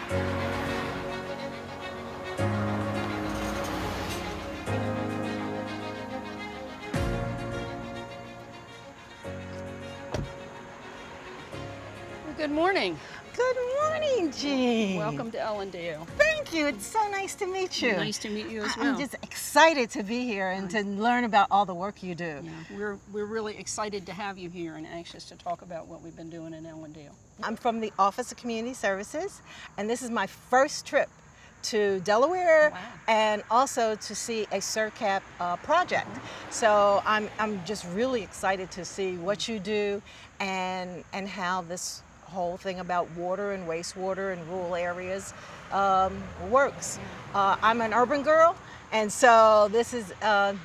Good morning. Good morning, Jean. Welcome to Ellendale. Thank you. It's so nice to meet you. Nice to meet you as well. I'm just excited to be here and to learn about all the work you do. Yeah, we're really excited to have you here and anxious to talk about what we've been doing in Ellendale. I'm from the Office of Community Services, and this is my first trip to Delaware. Wow. And also to see a SIRCAP project. So I'm just really excited to see what you do and how this whole thing about water and wastewater in rural areas works. I'm an urban girl, and so this is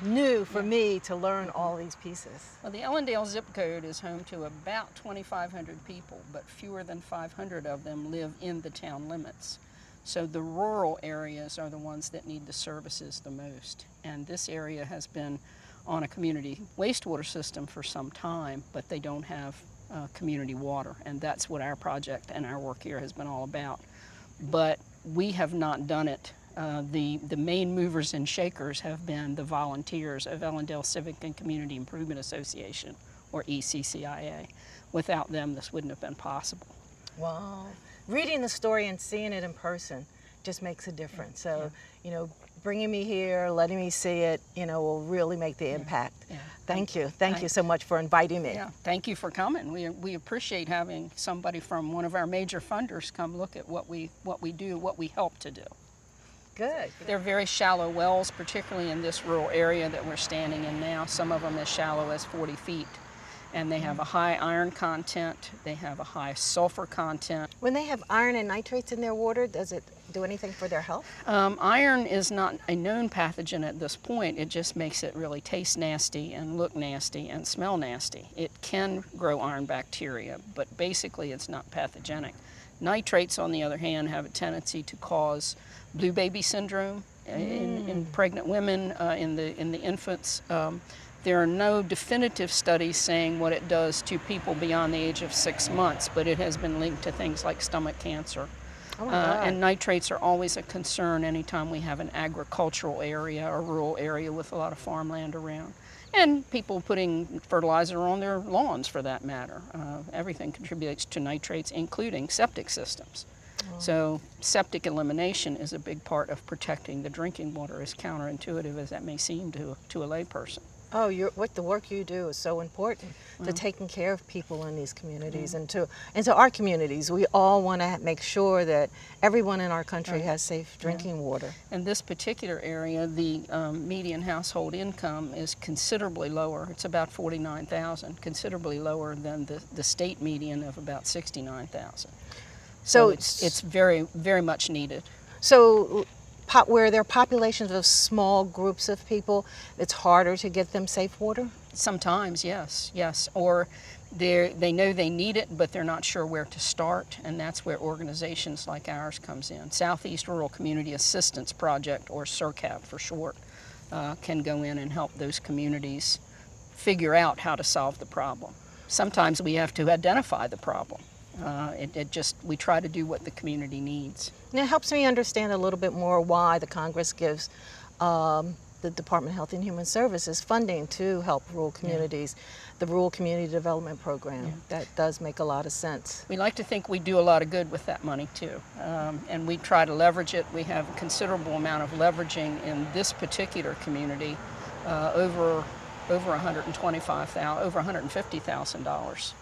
new for me to learn all these pieces. Well, the Ellendale zip code is home to about 2,500 people, but fewer than 500 of them live in the town limits. So the rural areas are the ones that need the services the most. And this area has been on a community wastewater system for some time, but they don't have community water. And that's what our project and our work here has been all about. But we have not done it. The main movers and shakers have been the volunteers of Ellendale Civic and Community Improvement Association, or ECCIA. Without them, this wouldn't have been possible. Wow. Reading the story and seeing it in person just makes a difference. So, you know, bringing me here, letting me see it, you know, will really make the impact. Yeah. Thank you. Thank you so much for inviting me. Yeah, thank you for coming. We appreciate having somebody from one of our major funders come look at what we do, what we help to do. Good. They're very shallow wells, particularly in this rural area that we're standing in now. Some of them as shallow as 40 feet. And they have a high iron content, they have a high sulfur content. When they have iron and nitrates in their water, does it do anything for their health? Iron is not a known pathogen at this point. It just makes it really taste nasty and look nasty and smell nasty. It can grow iron bacteria, but basically it's not pathogenic. Nitrates, on the other hand, have a tendency to cause blue baby syndrome in pregnant women, in the infants. There are no definitive studies saying what it does to people beyond the age of 6 months, but it has been linked to things like stomach cancer. Oh my God. And nitrates are always a concern anytime we have an agricultural area or rural area with a lot of farmland around. And people putting fertilizer on their lawns, for that matter. Everything contributes to nitrates, including septic systems. Oh. So septic elimination is a big part of protecting the drinking water, as counterintuitive as that may seem to a layperson. Oh, what the work you do is so important to taking care of people in these communities and to our communities. We all want to make sure that everyone in our country has safe drinking water. In this particular area, the median household income is considerably lower. It's about $49,000, considerably lower than the state median of about $69,000. So it's very, very much needed. So where there are populations of small groups of people, it's harder to get them safe water? Sometimes, yes. Or they know they need it, but they're not sure where to start, and that's where organizations like ours comes in. Southeast Rural Community Assistance Project, or SIRCAP for short, can go in and help those communities figure out how to solve the problem. Sometimes we have to identify the problem. We try to do what the community needs. And it helps me understand a little bit more why the Congress gives the Department of Health and Human Services funding to help rural communities, the Rural Community Development Program. That does make a lot of sense. We like to think we do a lot of good with that money too, and we try to leverage it. We have a considerable amount of leveraging in this particular community, over $125,000, over $150,000.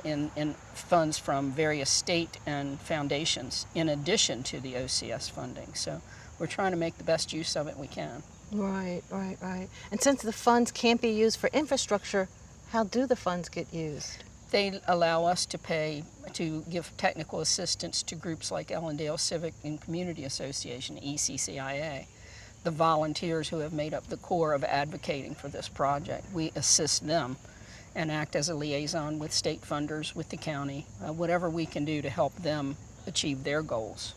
In funds from various state and foundations, in addition to the OCS funding. So we're trying to make the best use of it we can. Right. And since the funds can't be used for infrastructure, how do the funds get used? They allow us to give technical assistance to groups like Ellendale Civic and Community Association, ECCIA, the volunteers who have made up the core of advocating for this project. We assist them and act as a liaison with state funders, with the county, whatever we can do to help them achieve their goals.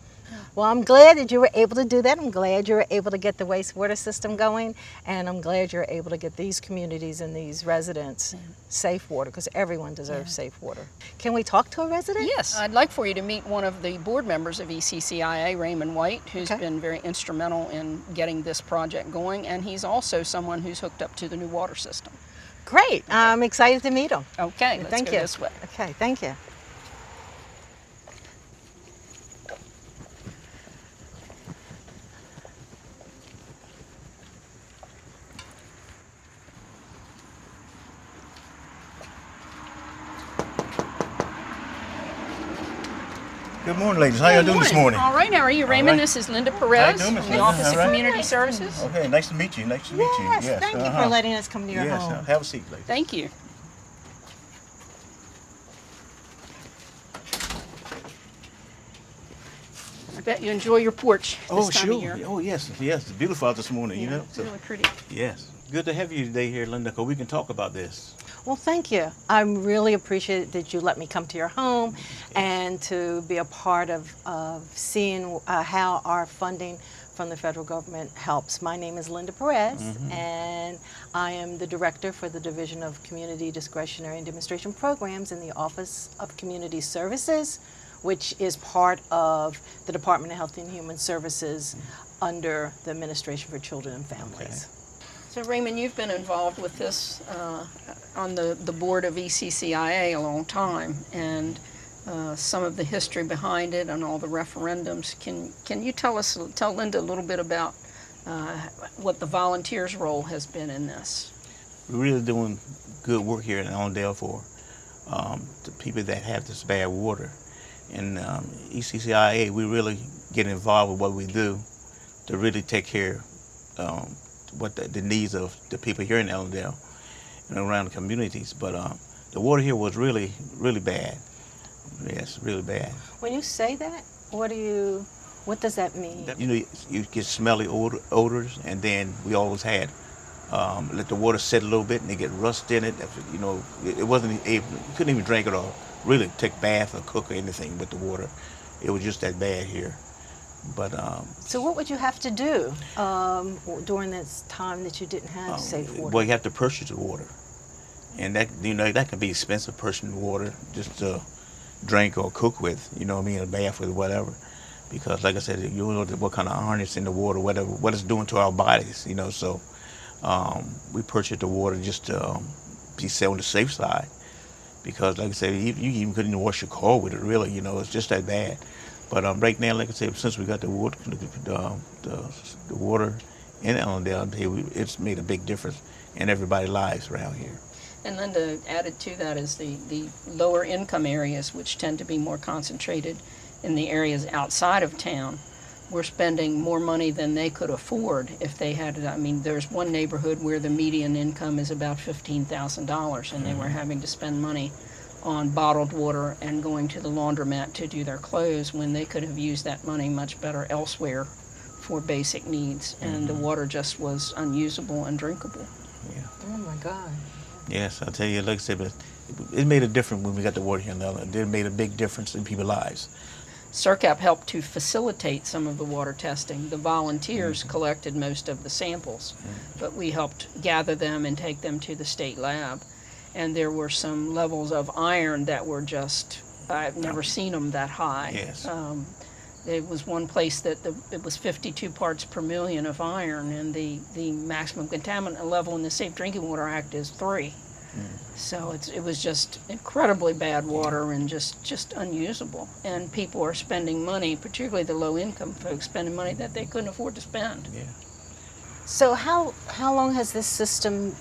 Well, I'm glad that you were able to do that. I'm glad you were able to get the wastewater system going, and I'm glad you're able to get these communities and these residents safe water, because everyone deserves safe water. Can we talk to a resident? Yes, I'd like for you to meet one of the board members of ECCIA, Raymond White, who's Okay. been very instrumental in getting this project going, and he's also someone who's hooked up to the new water system. Great. I'm excited to meet him. Okay, let's Thank go you. this way. Okay, thank you. Good morning, ladies. How y'all doing this morning? All right, how are you, Raymond? right. This is Linda Perez doing, Miss from the Linda? Office All of right. Community Services. Okay, nice to meet you. Nice to meet you. Yes, thank you for letting us come to your yes, home. have a seat, ladies. Thank you. I bet you enjoy your porch this time of year. Oh, yes. It's beautiful out this morning, you know. It's really pretty. Yes. Good to have you today here, Linda, because we can talk about this. Well, thank you. I really appreciate that you let me come to your home and to be a part of seeing how our funding from the federal government helps. My name is Linda Perez, and I am the director for the Division of Community Discretionary and Demonstration Programs in the Office of Community Services, which is part of the Department of Health and Human Services under the Administration for Children and Families. So Raymond, you've been involved with this on the board of ECCIA a long time, and some of the history behind it and all the referendums. Can you tell Linda a little bit about what the volunteers' role has been in this? We're really doing good work here in Ellendale for the people that have this bad water. And ECCIA, we really get involved with what we do to really take care of what the needs of the people here in Ellendale and around the communities. But the water here was really, really bad. Yes, really bad. When you say that, what does that mean? You know, you get smelly odors, and then we always had let the water sit a little bit, and they get rust in it. You know, it wasn't able, you couldn't even drink it or really take bath or cook or anything with the water. It was just that bad here. But So what would you have to do during this time that you didn't have safe water? well, you have to purchase the water, and that, you know, that can be expensive, purchasing water just to drink or cook with. You know what I mean, a bath with, whatever. Because like I said, you don't know what kind of iron is in the water, whatever, what it's doing to our bodies. You know, so we purchased the water just to be set on the safe side. Because like I said, you even couldn't even wash your car with it. Really, you know, it's just that bad. But right now, like I said, since we got the water in Ellendale, it's made a big difference in everybody's lives around here. And Linda, added to that is the lower income areas, which tend to be more concentrated in the areas outside of town. We're spending more money than they could afford if they had it. I mean, there's one neighborhood where the median income is about $15,000, and they were having to spend money on bottled water and going to the laundromat to do their clothes when they could have used that money much better elsewhere for basic needs. And the water just was unusable and drinkable. Yeah. Oh my God. Yes, I'll tell you, like I said, but it made a difference when we got the water here in Ellendale. It made a big difference in people's lives. CERCAP helped to facilitate some of the water testing. The volunteers collected most of the samples, but we helped gather them and take them to the state lab. And there were some levels of iron that were just, I've never seen them that high. Yes. There was one place that it was 52 parts per million of iron, and the maximum contaminant level in the Safe Drinking Water Act is 3. So it was just incredibly bad water and just unusable. And people are spending money, particularly the low-income folks, spending money that they couldn't afford to spend. Yeah. So how long has this system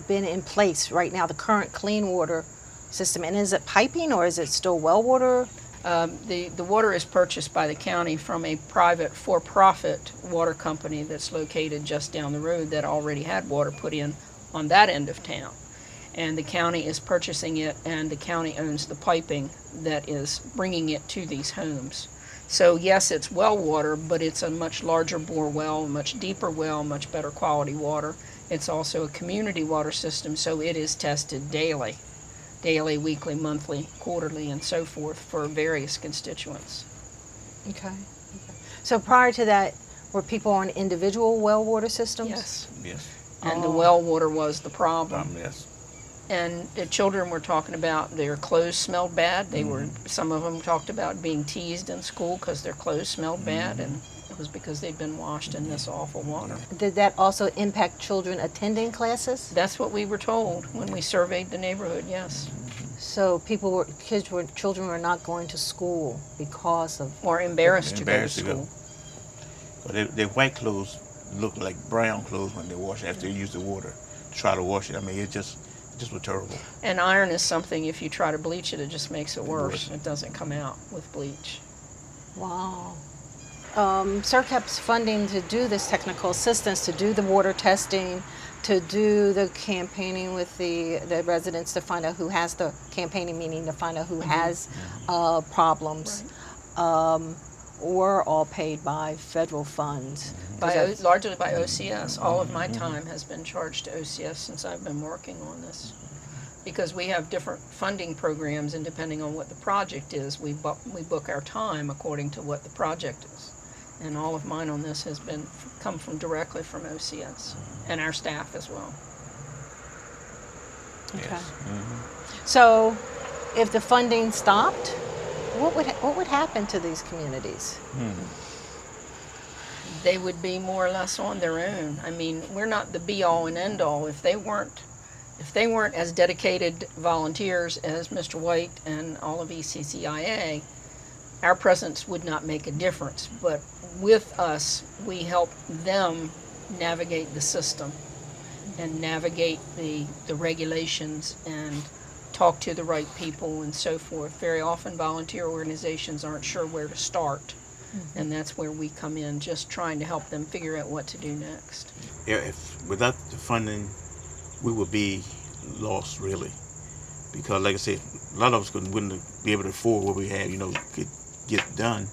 been in place right now, the current clean water system? And is it piping or is it still well water? The water is purchased by the county from a private for-profit water company that's located just down the road that already had water put in on that end of town. And the county is purchasing it, and the county owns the piping that is bringing it to these homes. So yes, it's well water, but it's a much larger bore well, much deeper well, much better quality water. It's also a community water system, so it is tested daily, weekly, monthly, quarterly, and so forth for various constituents. Okay. So prior to that, were people on individual well water systems? Yes. Yes. And the well water was the problem. Yes. And the children were talking about their clothes smelled bad. They were, some of them talked about being teased in school because their clothes smelled bad, and it was because they'd been washed in this awful water. Did that also impact children attending classes? That's what we were told when we surveyed the neighborhood, yes. So children were not going to school because of. Or embarrassed to go to Embarrassed to go. school. But their white clothes look like brown clothes when they wash it after they use the water to try to wash it. I mean, it just was terrible. And iron is something, if you try to bleach it, it just makes it worse. Worse. It doesn't come out with bleach. Wow. CERCAP's funding to do this technical assistance, to do the water testing, to do the campaigning with the residents to find out who has the campaigning, meaning to find out who has problems, were all paid by federal funds. Largely by OCS. All of my time has been charged to OCS since I've been working on this. Because we have different funding programs, and depending on what the project is, we book our time according to what the project is. And all of mine on this has come from directly from OCS and our staff as well. Okay. Yes. So, if the funding stopped, what would happen to these communities? They would be more or less on their own. I mean, we're not the be-all and end-all. If they weren't as dedicated volunteers as Mr. White and all of ECCIA, our presence would not make a difference. But with us, we help them navigate the system and navigate the regulations and talk to the right people and so forth. Very often volunteer organizations aren't sure where to start. And that's where we come in, just trying to help them figure out what to do next. Yeah, if without the funding, we would be lost really, because like I said, a lot of us wouldn't be able to afford what we have, could get done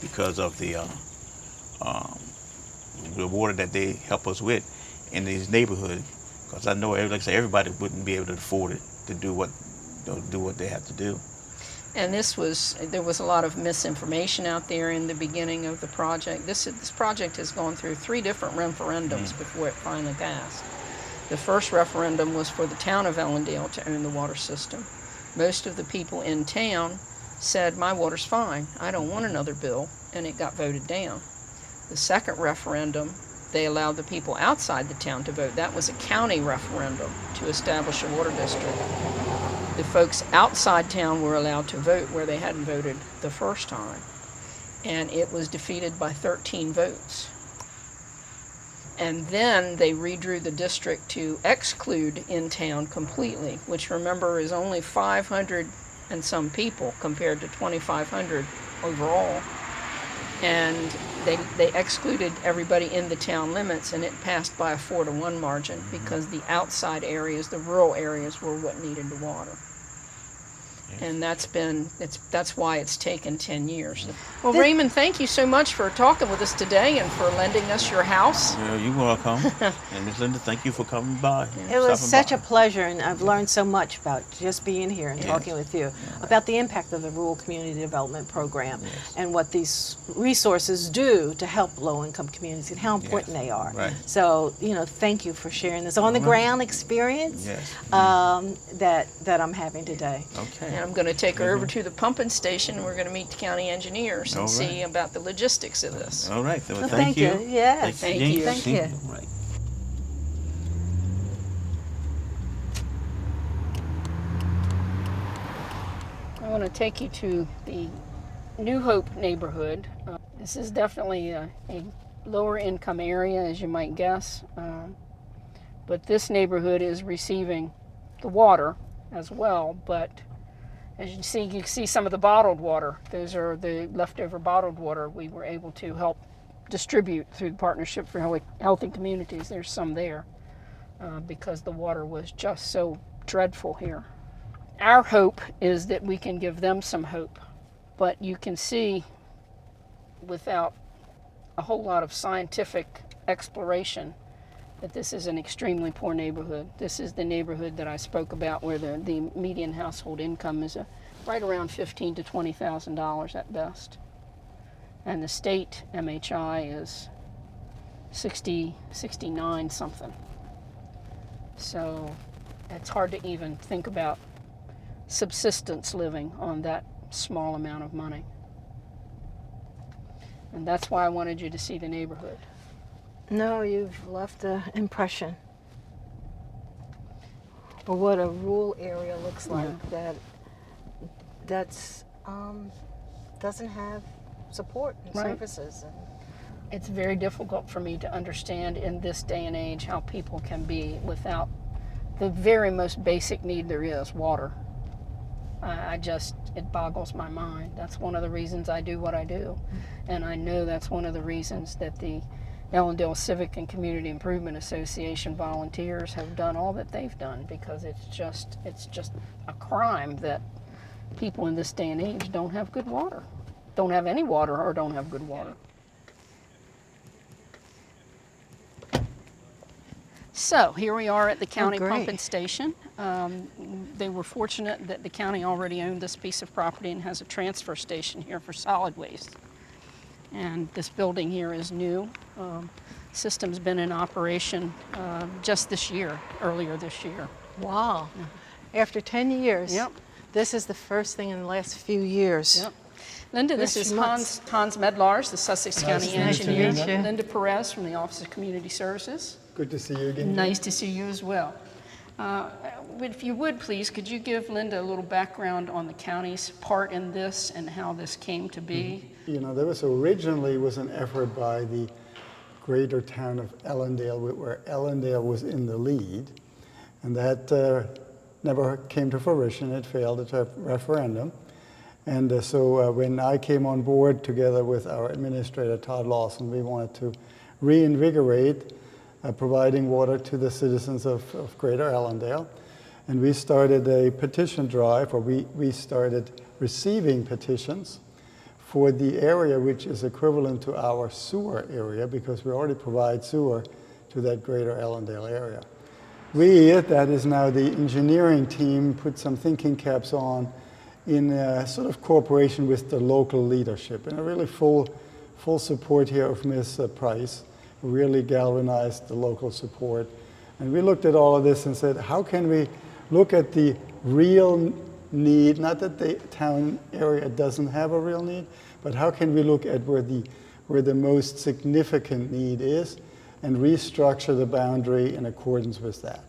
because of the water that they help us with in these neighborhoods. Because I know, like I said, everybody wouldn't be able to afford it to do what they have to do. And there was a lot of misinformation out there in the beginning of the project. This project has gone through 3 different referendums before it finally passed. The first referendum was for the town of Ellendale to own the water system. Most of the people in town said, my water's fine, I don't want another bill, and it got voted down. The second referendum, they allowed the people outside the town to vote. That was a county referendum to establish a water district. The folks outside town were allowed to vote where they hadn't voted the first time. And it was defeated by 13 votes. And then they redrew the district to exclude in town completely, which remember is only 500 and some people compared to 2,500 overall. And they excluded everybody in the town limits, and it passed by a 4-to-1 margin because the outside areas, the rural areas, were what needed the water. And that's why it's taken 10 years. Well, Raymond, thank you so much for talking with us today and for lending us your house. Yeah, you're welcome. And Ms. Linda, thank you for coming by. It was such a pleasure, and I've learned so much about just being here and talking with you about the impact of the Rural Community Development Program and what these resources do to help low-income communities and how important they are. Right. So, thank you for sharing this on-the-ground experience that I'm having today. Okay. And I'm going to take her over to the pumping station, and we're going to meet the county engineers and see about the logistics of this. All right. Well, Thank you. Yes. Thank you. Thank you. All right. I want to take you to the New Hope neighborhood. This is definitely a lower income area, as you might guess, but this neighborhood is receiving the water as well. But as you can see some of the bottled water. Those are the leftover bottled water we were able to help distribute through the Partnership for Healthy Communities. There's some there because the water was just so dreadful here. Our hope is that we can give them some hope, but you can see without a whole lot of scientific exploration that this is an extremely poor neighborhood. This is the neighborhood that I spoke about where the median household income is right around $15,000 to $20,000 at best. And the state MHI is 60, 69 something. So it's hard to even think about subsistence living on that small amount of money. And that's why I wanted you to see the neighborhood. No, you've left an impression of what a rural area looks like that's doesn't have support and Right. services. It's very difficult for me to understand in this day and age how people can be without the very most basic need there is, water. It boggles my mind. That's one of the reasons I do what I do. And I know that's one of the reasons that the Ellendale Civic and Community Improvement Association volunteers have done all that they've done, because it's just a crime that people in this day and age don't have good water. Don't have any water or don't have good water. So here we are at the county pumping station. They were fortunate that the county already owned this piece of property and has a transfer station here for solid waste. And this building here is new. System's been in operation just this year, earlier this year. Wow. After 10 years, Yep. this is the first thing in the last few years. Yep. Linda, this is Hans Medlars, the Sussex County Nice to engineer. meet you. Linda Perez from the Office of Community Services. Good to see you again. Nice to see you as well. If you would, please, could you give Linda a little background on the county's part in this and how this came to be? You know, there was originally an effort by the greater town of Ellendale, where Ellendale was in the lead, and that never came to fruition. It failed at a referendum. And so when I came on board together with our administrator, Todd Lawson, we wanted to reinvigorate providing water to the citizens of Greater Ellendale. And we started a petition drive, or we started receiving petitions for the area which is equivalent to our sewer area, because we already provide sewer to that Greater Ellendale area. We, that is now the engineering team, put some thinking caps on in sort of cooperation with the local leadership, and a really full support here of Ms. Price, who really galvanized the local support. And we looked at all of this and said, how can we look at the real need, not that the town area doesn't have a real need, but how can we look at where the most significant need is and restructure the boundary in accordance with that.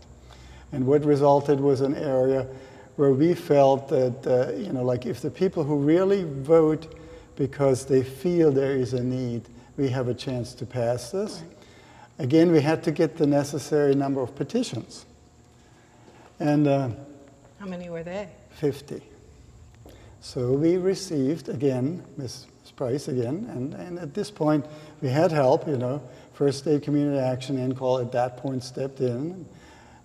And what resulted was an area where we felt that, like if the people who really vote because they feel there is a need, we have a chance to pass this. Right. Again, we had to get the necessary number of petitions. And how many were they? 50. So we received, again, Ms. Price again, and at this point we had help, First State Community Action N-Call at that point stepped in,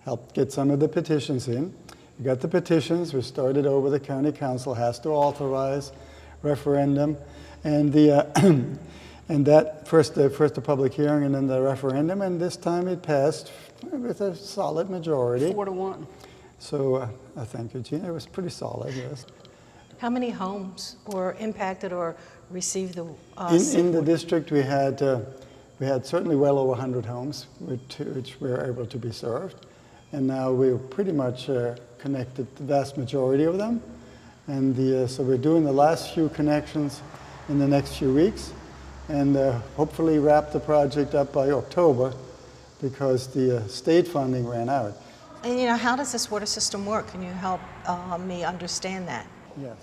helped get some of the petitions in. We got the petitions, we started over, the county council has to authorize referendum, and and that first the public hearing and then the referendum, and this time it passed with a solid majority. 4-1. So thank you, Gina. It was pretty solid, yes. How many homes were impacted or received the in the district, we had certainly well over 100 homes which were able to be served, and now we're pretty much connected the vast majority of them, and so we're doing the last few connections in the next few weeks, and hopefully wrap the project up by October, because the state funding ran out. And how does this water system work? Can you help me understand that? Yes.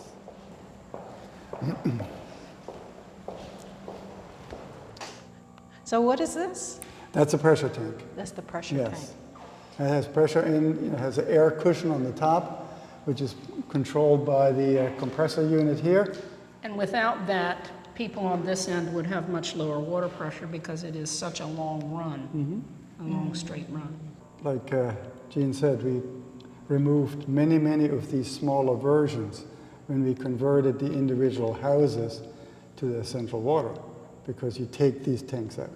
So what is this? That's a pressure tank. That's the pressure Yes. tank. It has pressure in, has an air cushion on the top, which is controlled by the compressor unit here. And without that, people on this end would have much lower water pressure because it is such a long run, a long straight run. Like Jean said, we removed many of these smaller versions when we converted the individual houses to the central water, because you take these tanks out.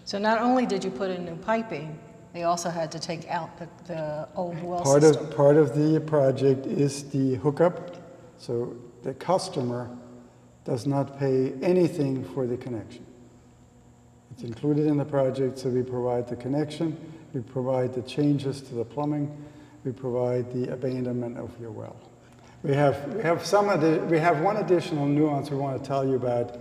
So not only did you put in new piping, they also had to take out the old well system. Part of the project is the hookup. So the customer does not pay anything for the connection. It's included in the project, so we provide the connection, we provide the changes to the plumbing, we provide the abandonment of your well. We have one additional nuance we want to tell you about,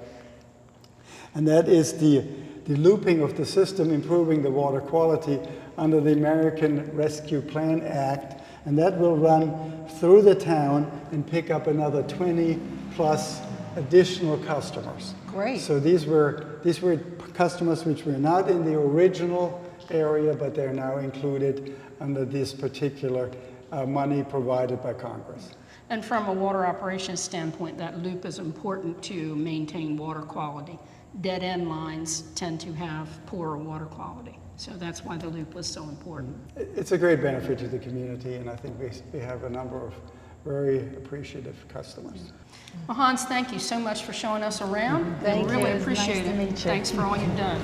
and that is the looping of the system, improving the water quality under the American Rescue Plan Act, and that will run through the town and pick up another 20 plus additional customers. Great. So these were customers which were not in the original area, but they're now included under this particular money provided by Congress. And from a water operations standpoint, that loop is important to maintain water quality. Dead-end lines tend to have poorer water quality. So that's why the loop was so important. It's a great benefit to the community, and I think we have a number of very appreciative customers. Well, Hans, thank you so much for showing us around. Thank we really you. appreciate Nice to it. meet you. Thanks for all you've done.